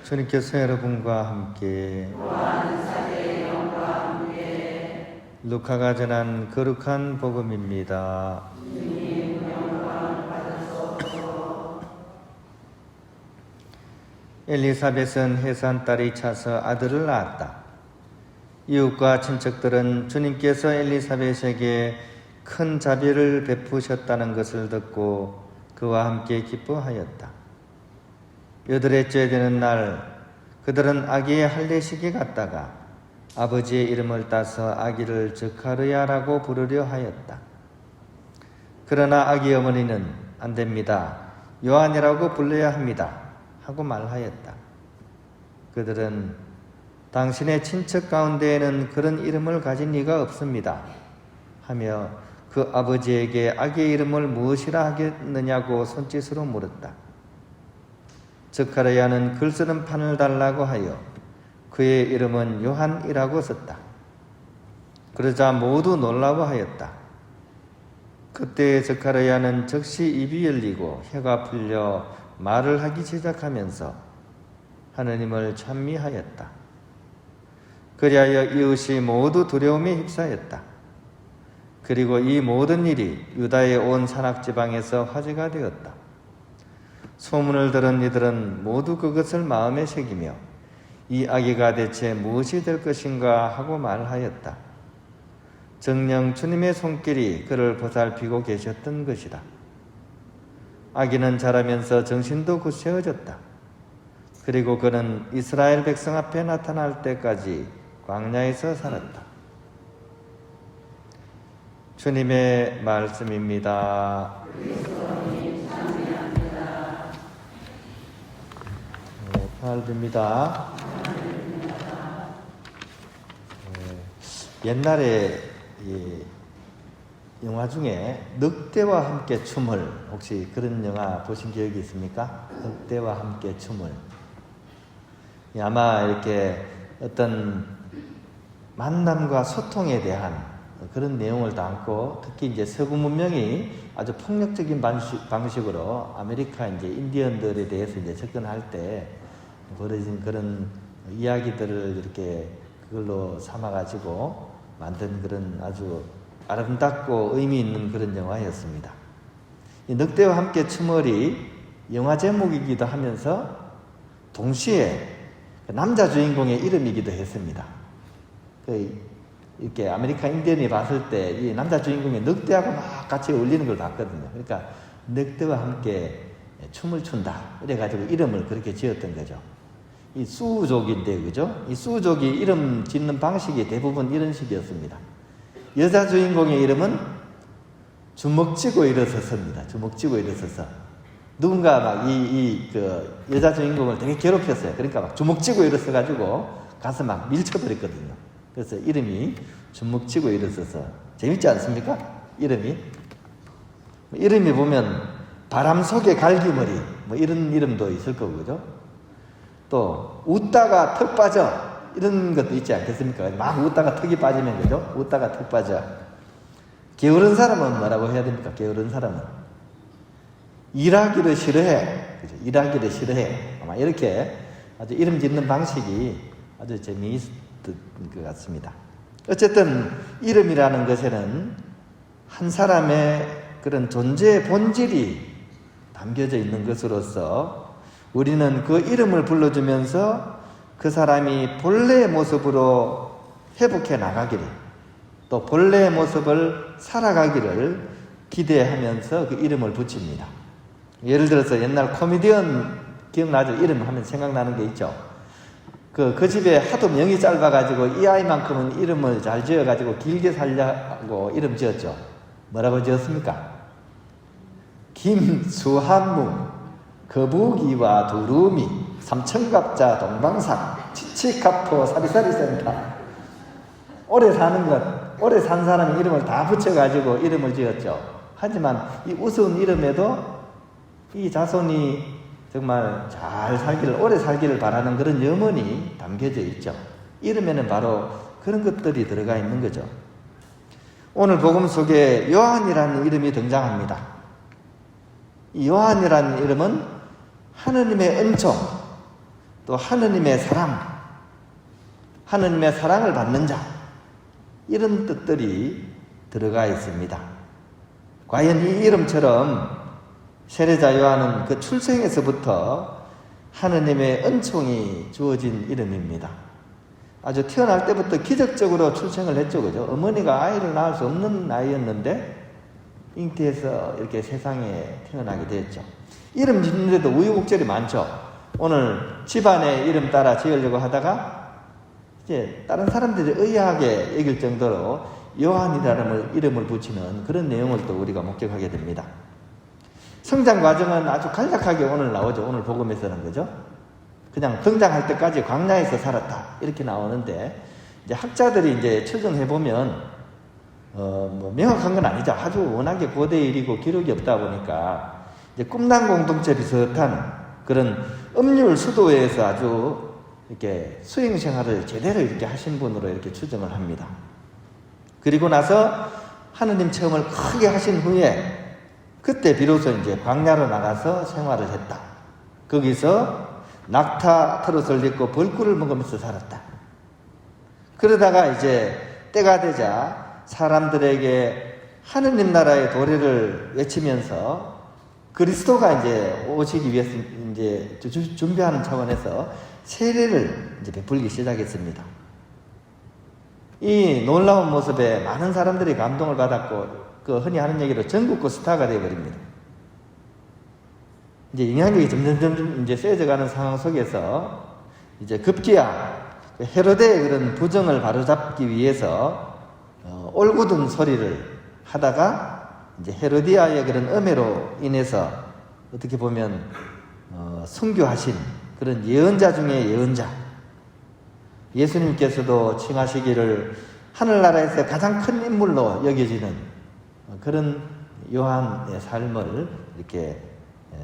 주님께서 여러분과 함께 루카가 전한 거룩한 복음입니다. 엘리사벳은 해산 딸이 차서 아들을 낳았다. 이웃과 친척들은 주님께서 엘리사벳에게 큰 자비를 베푸셨다는 것을 듣고 그와 함께 기뻐하였다. 8회째 되는 날 그들은 아기의 할례식에 갔다가 아버지의 이름을 따서 아기를 즈카르야라고 부르려 하였다. 그러나 아기 어머니는 안 됩니다. 요한이라고 불러야 합니다. 하고 말하였다. 그들은 당신의 친척 가운데에는 그런 이름을 가진 이가 없습니다. 하며 그 아버지에게 아기의 이름을 무엇이라 하겠느냐고 손짓으로 물었다. 즈카르야는 글쓰는 판을 달라고 하여 그의 이름은 요한이라고 썼다. 그러자 모두 놀라워하였다. 그때 즈카르야는 즉시 입이 열리고 혀가 풀려 말을 하기 시작하면서 하느님을 찬미하였다. 그리하여 이웃이 모두 두려움에 휩싸였다. 그리고 이 모든 일이 유다의 온 산악지방에서 화제가 되었다. 소문을 들은 이들은 모두 그것을 마음에 새기며 이 아기가 대체 무엇이 될 것인가 하고 말하였다. 정녕 주님의 손길이 그를 보살피고 계셨던 것이다. 아기는 자라면서 정신도 굳세어졌다. 그리고 그는 이스라엘 백성 앞에 나타날 때까지 광야에서 살았다. 주님의 말씀입니다. 하늘입니다. 옛날에 영화 중에 늑대와 함께 춤을, 혹시 그런 영화 보신 기억이 있습니까? 늑대와 함께 춤을. 아마 이렇게 어떤 만남과 소통에 대한 그런 내용을 담고, 특히 이제 서구 문명이 아주 폭력적인 방식으로 아메리카 이제 인디언들에 대해서 이제 접근할 때 벌어진 그런 이야기들을 이렇게 그걸로 삼아가지고 만든 그런 아주 아름답고 의미 있는 그런 영화였습니다. 이 늑대와 함께 춤을이 영화 제목이기도 하면서 동시에 남자 주인공의 이름이기도 했습니다. 이렇게 아메리카 인디언이 봤을 때 이 남자 주인공이 늑대하고 막 같이 어울리는 걸 봤거든요. 그러니까 늑대와 함께 춤을 춘다. 그래가지고 이름을 그렇게 지었던 거죠. 이 수족인데, 그죠? 이 수족이 이름 짓는 방식이 대부분 이런 식이었습니다. 여자 주인공의 이름은 주먹쥐고 일어섰습니다. 주먹쥐고 일어서서. 누군가 막 그 여자 주인공을 되게 괴롭혔어요. 그러니까 막 주먹쥐고 일어서가지고 가서 막 밀쳐버렸거든요. 그래서 이름이 주먹쥐고 일어서서. 재밌지 않습니까? 이름이 보면 바람 속의 갈기머리, 뭐 이런 이름도 있을 거고, 그죠? 또 웃다가 턱 빠져, 이런 것도 있지 않겠습니까? 막 웃다가 턱이 빠지면, 그죠? 웃다가 턱 빠져. 게으른 사람은 뭐라고 해야 됩니까? 게으른 사람은 일하기를 싫어해, 그죠? 일하기를 싫어해. 아마 이렇게 아주 이름 짓는 방식이 아주 재미있을 것 같습니다. 어쨌든 이름이라는 것에는 한 사람의 그런 존재의 본질이 담겨져 있는 것으로서 우리는 그 이름을 불러주면서 그 사람이 본래의 모습으로 회복해 나가기를, 또 본래의 모습을 살아가기를 기대하면서 그 이름을 붙입니다. 예를 들어서 옛날 코미디언 기억나죠? 이름 하면 생각나는 게 있죠. 그 집에 하도 명이 짧아가지고 이 아이만큼은 이름을 잘 지어가지고 길게 살려고 이름 지었죠. 뭐라고 지었습니까? 김수한무, 거북이와 두루미, 삼천갑자, 동방산, 치치카포, 사리사리센터. 오래 산 사람의 이름을 다 붙여가지고 이름을 지었죠. 하지만 이 우스운 이름에도 이 자손이 정말 잘 살기를, 오래 살기를 바라는 그런 염원이 담겨져 있죠. 이름에는 바로 그런 것들이 들어가 있는 거죠. 오늘 복음 속에 요한이라는 이름이 등장합니다. 이 요한이라는 이름은 하느님의 은총, 또 하느님의 사랑, 하느님의 사랑을 받는 자, 이런 뜻들이 들어가 있습니다. 과연 이 이름처럼 세례자 요한은 그 출생에서부터 하느님의 은총이 주어진 이름입니다. 아주 태어날 때부터 기적적으로 출생을 했죠. 그죠? 어머니가 아이를 낳을 수 없는 아이였는데 잉태해서 이렇게 세상에 태어나게 됐죠. 이름 짓는데도 우여곡절이 많죠. 오늘 집안의 이름 따라 지으려고 하다가 이제 다른 사람들이 의아하게 여길 정도로 요한이라는 이름을 붙이는 그런 내용을 또 우리가 목격하게 됩니다. 성장 과정은 아주 간략하게 오늘 나오죠. 오늘 복음에서는 그죠? 그냥 등장할 때까지 광야에서 살았다 이렇게 나오는데 이제 학자들이 이제 추정해 보면 뭐 명확한 건 아니죠. 아주 워낙에 고대 일이고 기록이 없다 보니까 이제 꿈난 공동체 비슷한 그런 음률 수도에서 아주 이렇게 수행 생활을 제대로 이렇게 하신 분으로 이렇게 추정을 합니다. 그리고 나서 하느님 체험을 크게 하신 후에 그때 비로소 이제 광야로 나가서 생활을 했다. 거기서 낙타 털옷을 입고 벌꿀을 먹으면서 살았다. 그러다가 이제 때가 되자 사람들에게 하느님 나라의 도래를 외치면서 그리스도가 이제 오시기 위해서 이제 준비하는 차원에서 세례를 이제 베풀기 시작했습니다. 이 놀라운 모습에 많은 사람들이 감동을 받았고, 그 흔히 하는 얘기로 전국구 스타가 되어버립니다. 이제 영향력이 점점 이제 세져가는 상황 속에서 이제 급기야 헤로데의 그런 부정을 바로잡기 위해서 올곧은 소리를 하다가 이제 헤로디아의 그런 음해로 인해서 어떻게 보면 순교하신 그런 예언자 중에 예언자, 예수님께서도 칭하시기를 하늘나라에서 가장 큰 인물로 여겨지는 그런 요한의 삶을 이렇게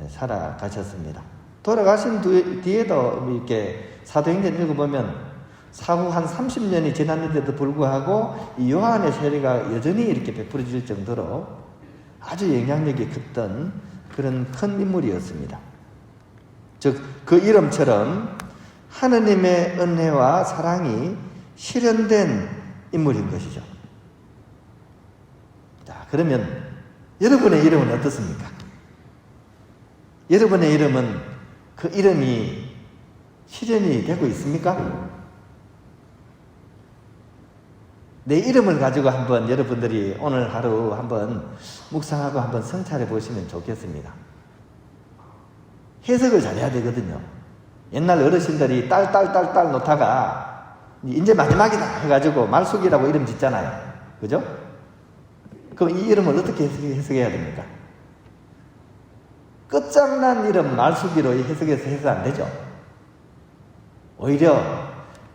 살아가셨습니다. 돌아가신 뒤에도 이렇게 사도행전 읽어보면 사후 한 30년이 지났는데도 불구하고 이 요한의 세례가 여전히 이렇게 베풀어질 정도로 아주 영향력이 컸던 그런 큰 인물이었습니다. 즉, 그 이름처럼 하느님의 은혜와 사랑이 실현된 인물인 것이죠. 자, 그러면 여러분의 이름은 어떻습니까? 여러분의 이름은 그 이름이 실현이 되고 있습니까? 내 이름을 가지고 한번 여러분들이 오늘 하루 한번 묵상하고 한번 성찰해 보시면 좋겠습니다. 해석을 잘해야 되거든요. 옛날 어르신들이 딸 놓다가 이제 마지막이다 해가지고 말숙이라고 이름 짓잖아요. 그죠? 그럼 이 이름을 어떻게 해석해야 됩니까? 끝장난 이름 말숙이로 해석해서 해서 안 되죠. 오히려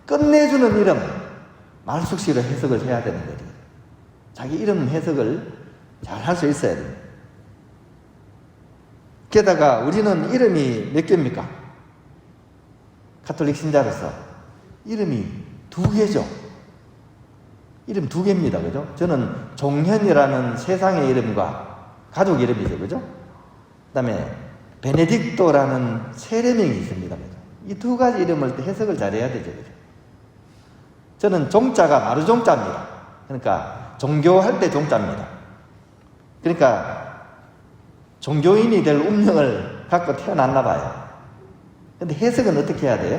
끝내주는 이름 말숙시로 해석을 해야 되는 거죠. 자기 이름 해석을 잘 할 수 있어야 됩니다. 게다가 우리는 이름이 몇 개입니까? 가톨릭 신자로서 이름이 2개죠. 이름 2개입니다. 그죠? 저는 종현이라는 세상의 이름과 가족 이름이죠. 그죠? 그 다음에 베네딕토라는 세례명이 있습니다. 이 2가지 이름을 해석을 잘해야 되죠. 그죠? 저는 종자가 마루종자입니다. 그러니까 종교할 때 종자입니다. 그러니까 종교인이 될 운명을 갖고 태어났나 봐요. 근데 해석은 어떻게 해야 돼요?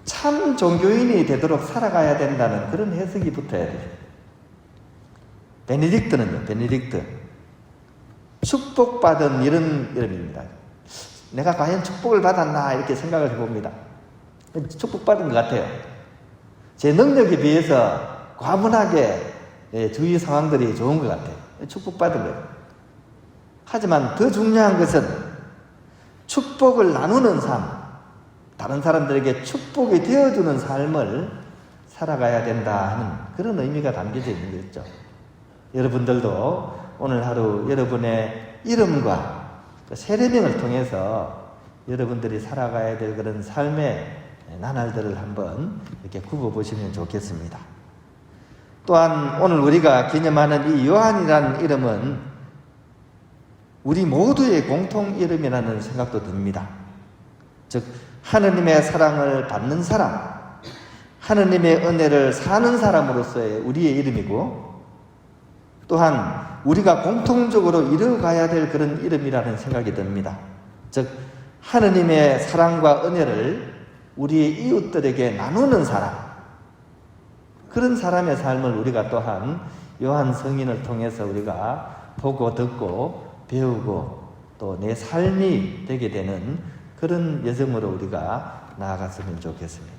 참 종교인이 되도록 살아가야 된다는 그런 해석이 붙어야 돼요. 베네딕트는요, 베네딕트. 축복받은 이런 이름입니다. 내가 과연 축복을 받았나 이렇게 생각을 해봅니다. 축복받은 것 같아요. 제 능력에 비해서 과분하게 주위 상황들이 좋은 것 같아요. 축복받은 거예요. 하지만 더 중요한 것은 축복을 나누는 삶, 다른 사람들에게 축복이 되어주는 삶을 살아가야 된다 하는 그런 의미가 담겨져 있는 거죠. 여러분들도 오늘 하루 여러분의 이름과 세례명을 통해서 여러분들이 살아가야 될 그런 삶의 나날들을 한번 이렇게 굽어보시면 좋겠습니다. 또한 오늘 우리가 기념하는 이 요한이라는 이름은 우리 모두의 공통 이름이라는 생각도 듭니다. 즉 하느님의 사랑을 받는 사람, 하느님의 은혜를 사는 사람으로서의 우리의 이름이고, 또한 우리가 공통적으로 이루어가야 될 그런 이름이라는 생각이 듭니다. 즉 하느님의 사랑과 은혜를 우리의 이웃들에게 나누는 사람, 그런 사람의 삶을 우리가 또한 요한 성인을 통해서 우리가 보고 듣고 배우고 또 내 삶이 되게 되는 그런 여정으로 우리가 나아갔으면 좋겠습니다.